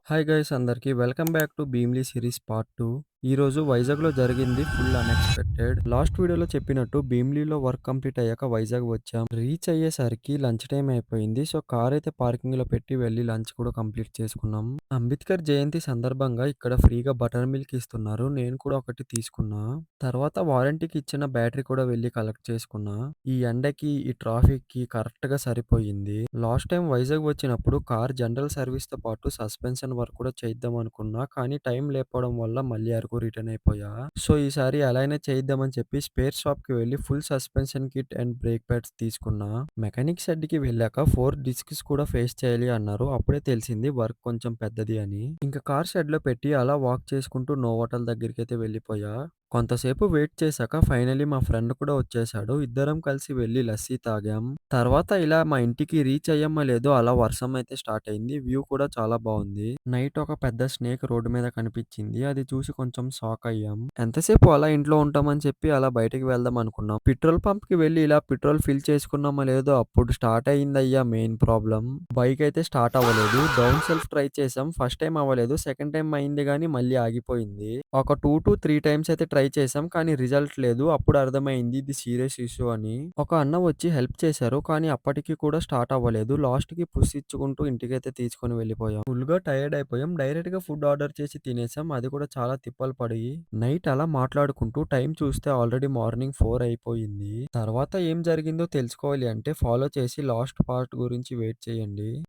Hi guys అందరికి welcome back to Bheemili series part 2. ఈరోజు వైజాగ్లో జరిగింది ఫుల్ అన్ఎక్స్పెక్టెడ్. లాస్ట్ వీడియోలో చెప్పినట్టు భీమ్లీలో వర్క్ కంప్లీట్ అయ్యాక వైజాగ్ వచ్చాం. రీచ్ అయ్యేసరికి లంచ్ టైం అయిపోయింది. సో కార్ అయితే పార్కింగ్ లో పెట్టి వెళ్ళి లంచ్ కూడా కంప్లీట్ చేసుకున్నాం. అంబేద్కర్ జయంతి సందర్భంగా ఇక్కడ ఫ్రీగా బటర్ మిల్క్ ఇస్తున్నారు. నేను కూడా ఒకటి తీసుకున్నా. తర్వాత వారంటీకి ఇచ్చిన బ్యాటరీ కూడా వెళ్ళి కలెక్ట్ చేసుకున్నా. ఈ ఎండకి ఈ ట్రాఫిక్ కి కరెక్ట్ గా సరిపోయింది. లాస్ట్ టైం వైజాగ్ వచ్చినప్పుడు కార్ జనరల్ సర్వీస్ తో పాటు సస్పెన్షన్ వర్క్ కూడా చేద్దాం అనుకున్నా. కానీ టైం లేకపోవడం వల్ల మళ్ళీ అరకు రిటర్న్ అయిపోయా. సో ఈసారి ఎలా అయినా చేద్దామని చెప్పి స్పేర్ షాప్ కి వెళ్ళి full suspension kit and brake pads తీసుకున్నా. మెకానిక్ షెడ్ కి వెళ్ళాక 4 డిస్క్స్ కూడా ఫేస్ చేయాలి అన్నారు. అప్పుడే తెలిసింది వర్క్ కొంచెం పెద్దది అని. ఇంకా కార్ షెడ్ లో పెట్టి అలా వాక్ చేసుకుంటూ నోవాటల్ దగ్గరికి అయితే వెళ్ళిపోయా. కొంతసేపు వెయిట్ చేశాక ఫైనలీ మా ఫ్రెండ్ కూడా వచ్చేసాడు. ఇద్దరం కలిసి వెళ్లి లస్సీ తాగాం. తర్వాత ఇలా మా ఇంటికి రీచ్ అయ్యామో లేదో అలా వర్షం అయితే స్టార్ట్ అయింది. వ్యూ కూడా చాలా బాగుంది. నైట్ ఒక పెద్ద స్నేక్ రోడ్డు మీద కనిపించింది. అది చూసి కొంచెం షాక్ అయ్యాం. ఎంతసేపు అలా ఇంట్లో ఉంటామని చెప్పి అలా బయటికి వెళ్దాం అనుకున్నాం. పెట్రోల్ పంప్ కి వెళ్లి ఇలా పెట్రోల్ ఫిల్ చేసుకున్నామో లేదో అప్పుడు స్టార్ట్ అయ్యిందయ్యా మెయిన్ ప్రాబ్లం. బైక్ అయితే స్టార్ట్ అవ్వలేదు. డౌన్ సెల్ఫ్ ట్రై చేసాం. ఫస్ట్ టైం అవ్వలేదు. సెకండ్ టైం అయింది గానీ మళ్ళీ ఆగిపోయింది. ఒక 2-3 టైమ్స్ అయితే ట్రై చేసాం. కానీ రిజల్ట్ లేదు. అప్పుడు అర్థమైంది ఇది సీరియస్ ఇష్యూ అని. ఒక అన్న వచ్చి హెల్ప్ చేశారు. కానీ అప్పటికి కూడా స్టార్ట్ అవ్వలేదు. లాస్ట్ కి పుష్ ఇచ్చుకుంటూ ఇంటికైతే తీసుకొని వెళ్ళిపోయాం. ఫుల్ గా టైర్డ్ అయిపోయాం. డైరెక్ట్ గా ఫుడ్ ఆర్డర్ చేసి తినేసాం. అది కూడా చాలా తిప్పలు పడి నైట్ అలా మాట్లాడుకుంటూ టైం చూస్తే ఆల్రెడీ మార్నింగ్ 4 అయిపోయింది. తర్వాత ఏం జరిగిందో తెలుసుకోవాలి అంటే ఫాలో చేసి లాస్ట్ పార్ట్ గురించి వెయిట్ చేయండి.